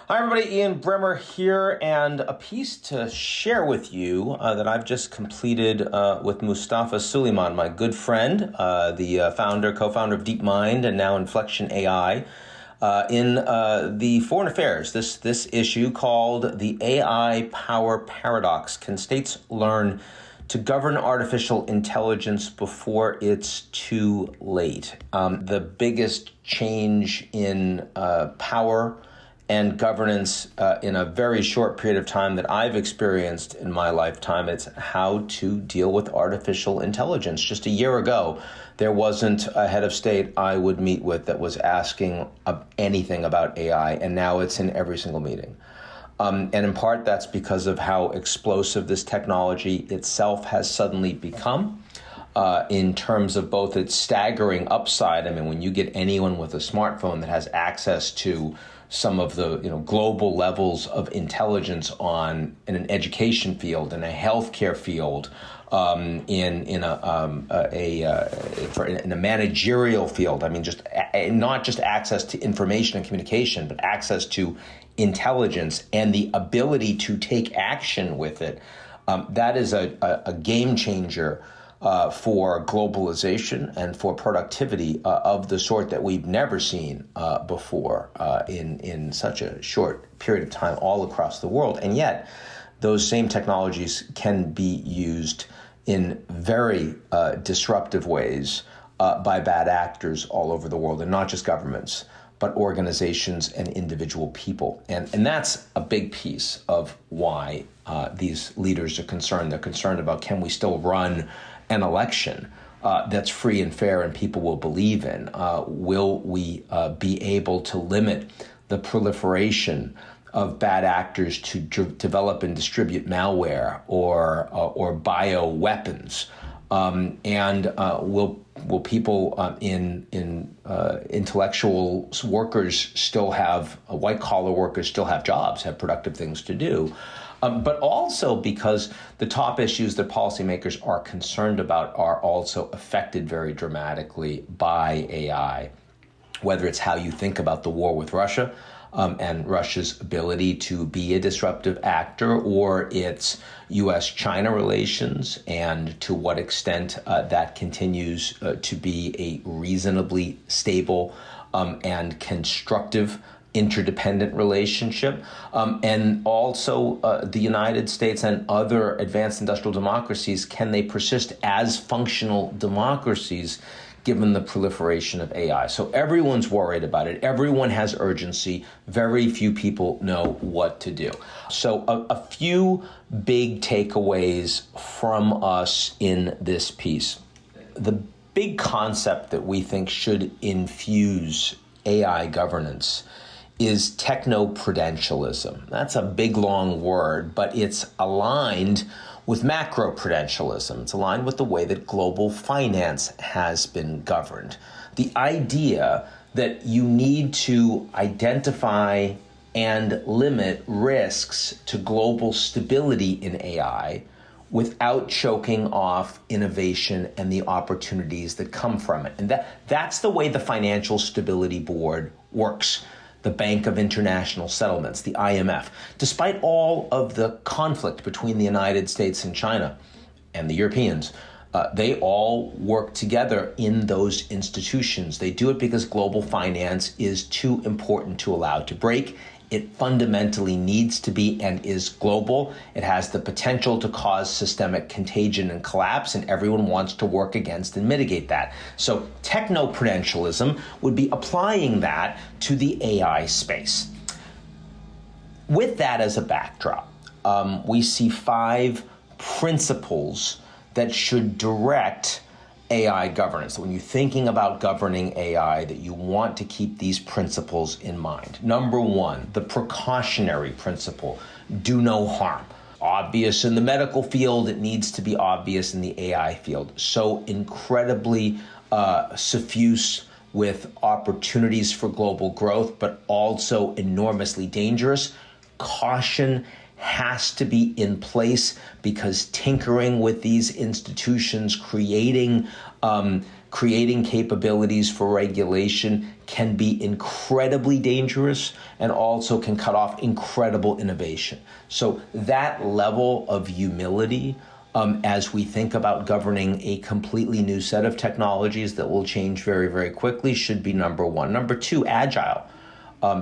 Hi, everybody. Ian Bremmer here, and a piece to share with you that I've just completed with Mustafa Suleyman, my good friend, the co-founder of DeepMind, and now Inflection AI, in the Foreign Affairs. This issue called the AI Power Paradox: Can States Learn to Govern Artificial Intelligence Before It's Too Late? The biggest change in power and governance in a very short period of time that I've experienced in my lifetime. It's how to deal with artificial intelligence. Just a year ago, there wasn't a head of state I would meet with that was asking anything about AI, and now it's in every single meeting. And in part, that's because of how explosive this technology itself has suddenly become. In terms of both its staggering upside. I mean, when you get anyone with a smartphone that has access to some of the global levels of intelligence in an education field, in a healthcare field, in a managerial field. I mean, just not just access to information and communication, but access to intelligence and the ability to take action with it. That is a game changer for globalization and for productivity of the sort that we've never seen before in such a short period of time all across the world. And yet, those same technologies can be used in very disruptive ways by bad actors all over the world, and not just governments, but organizations and individual people. And that's a big piece of why these leaders are concerned. They're concerned about, can we still run an election that's free and fair and people will believe in? Will we be able to limit the proliferation of bad actors to develop and distribute malware or bio-weapons? And will people in intellectual workers still have, white-collar workers still have jobs, have productive things to do? But also because the top issues that policymakers are concerned about are also affected very dramatically by AI, whether it's how you think about the war with Russia and Russia's ability to be a disruptive actor, or its U.S.-China relations, and to what extent that continues to be a reasonably stable and constructive interdependent relationship, and also the United States and other advanced industrial democracies, can they persist as functional democracies given the proliferation of AI? So everyone's worried about it. Everyone has urgency. Very few people know what to do. So a few big takeaways from us in this piece. The big concept that we think should infuse AI governance is techno-prudentialism. That's a big, long word, but it's aligned with macro-prudentialism. It's aligned with the way that global finance has been governed. The idea that you need to identify and limit risks to global stability in AI without choking off innovation and the opportunities that come from it. And that's the way the Financial Stability Board works. The Bank of International Settlements, the IMF. Despite all of the conflict between the United States and China and the Europeans, they all work together in those institutions. They do it because global finance is too important to allow to break. It fundamentally needs to be and is global. It has the potential to cause systemic contagion and collapse, and everyone wants to work against and mitigate that. So techno-prudentialism would be applying that to the AI space. With that as a backdrop, we see 5 principles that should direct AI governance. So when you're thinking about governing AI, that you want to keep these principles in mind. Number 1, the precautionary principle: do no harm. Obvious in the medical field, it needs to be obvious in the AI field. So incredibly suffuse with opportunities for global growth, but also enormously dangerous. Caution has to be in place, because tinkering with these institutions, creating capabilities for regulation can be incredibly dangerous and also can cut off incredible innovation. So that level of humility, as we think about governing a completely new set of technologies that will change very, very quickly, should be number one. Number two, agile.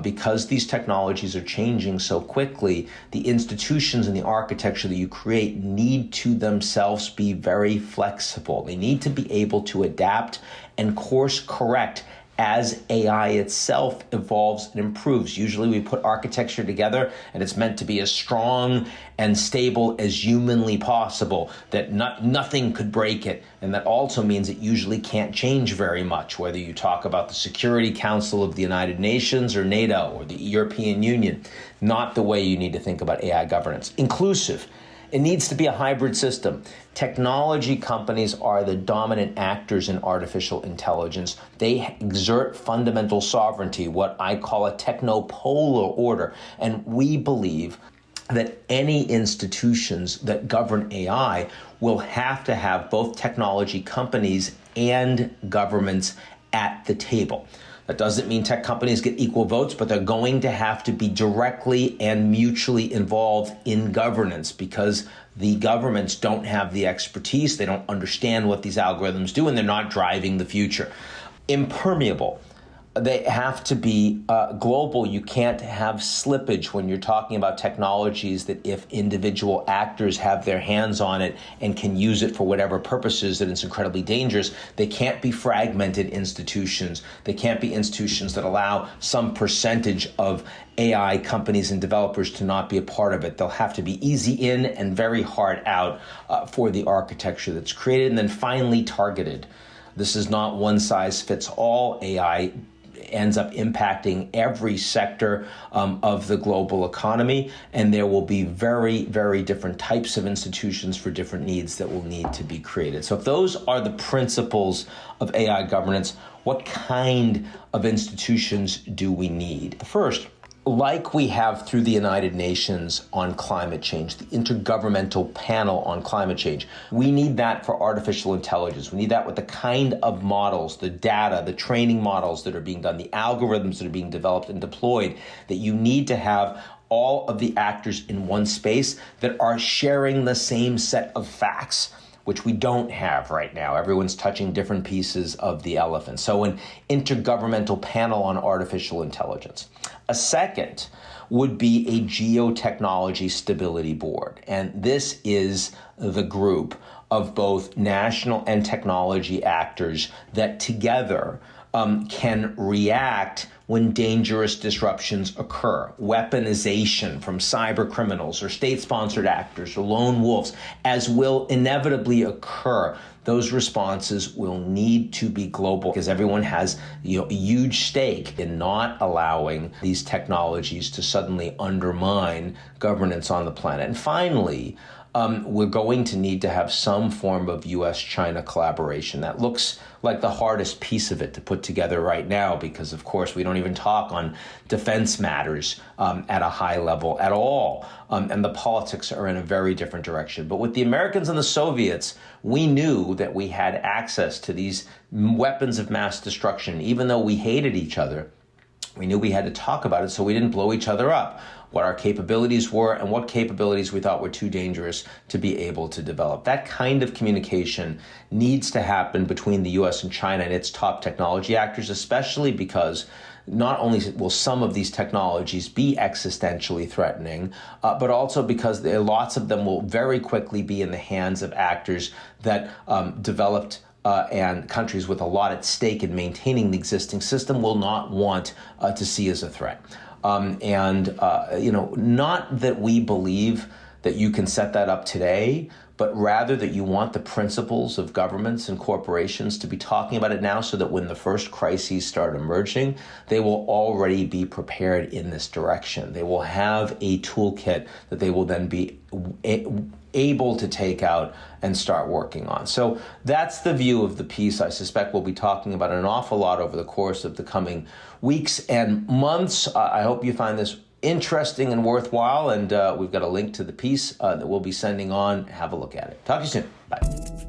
Because these technologies are changing so quickly, the institutions and the architecture that you create need to themselves be very flexible. They need to be able to adapt and course correct as AI itself evolves and improves. Usually we put architecture together and it's meant to be as strong and stable as humanly possible, that nothing could break it. And that also means it usually can't change very much, whether you talk about the Security Council of the United Nations or NATO or the European Union. Not the way you need to think about AI governance. Inclusive. It needs to be a hybrid system. Technology companies are the dominant actors in artificial intelligence. They exert fundamental sovereignty, what I call a techno-polar order. And we believe that any institutions that govern AI will have to have both technology companies and governments at the table. That doesn't mean tech companies get equal votes, but they're going to have to be directly and mutually involved in governance, because the governments don't have the expertise, they don't understand what these algorithms do, and they're not driving the future. Impermeable. They have to be global. You can't have slippage when you're talking about technologies that, if individual actors have their hands on it and can use it for whatever purposes, that it's incredibly dangerous. They can't be fragmented institutions. They can't be institutions that allow some percentage of AI companies and developers to not be a part of it. They'll have to be easy in and very hard out for the architecture that's created. And then finally, targeted. This is not one size fits all. AI ends up impacting every sector of the global economy, and there will be very, very different types of institutions for different needs that will need to be created. So if those are the principles of AI governance, what kind of institutions do we need? The first, like we have through the United Nations on climate change, the Intergovernmental Panel on Climate Change, we need that for artificial intelligence. We need that with the kind of models, the data, the training models that are being done, the algorithms that are being developed and deployed, that you need to have all of the actors in one space that are sharing the same set of facts, which we don't have right now. Everyone's touching different pieces of the elephant. So an intergovernmental panel on artificial intelligence. A second would be a geotechnology stability board. And this is the group of both national and technology actors that together can react when dangerous disruptions occur. Weaponization from cyber criminals or state-sponsored actors or lone wolves, as will inevitably occur. Those responses will need to be global, because everyone has a huge stake in not allowing these technologies to suddenly undermine governance on the planet. And finally, we're going to need to have some form of U.S.-China collaboration. That looks like the hardest piece of it to put together right now, because, of course, we don't even talk on defense matters at a high level at all. And the politics are in a very different direction. But with the Americans and the Soviets, we knew that we had access to these weapons of mass destruction. Even though we hated each other, we knew we had to talk about it so we didn't blow each other up, what our capabilities were and what capabilities we thought were too dangerous to be able to develop. That kind of communication needs to happen between the U.S. and China and its top technology actors, especially because not only will some of these technologies be existentially threatening, but also because lots of them will very quickly be in the hands of actors that developed and countries with a lot at stake in maintaining the existing system will not want to see as a threat. Not that we believe that you can set that up today, but rather that you want the principles of governments and corporations to be talking about it now so that when the first crises start emerging, they will already be prepared in this direction. They will have a toolkit that they will then be able to take out and start working on. So that's the view of the piece. I suspect we'll be talking about an awful lot over the course of the coming weeks and months. I hope you find this interesting and worthwhile, and we've got a link to the piece that we'll be sending on. Have a look at it. Talk to you soon. Bye.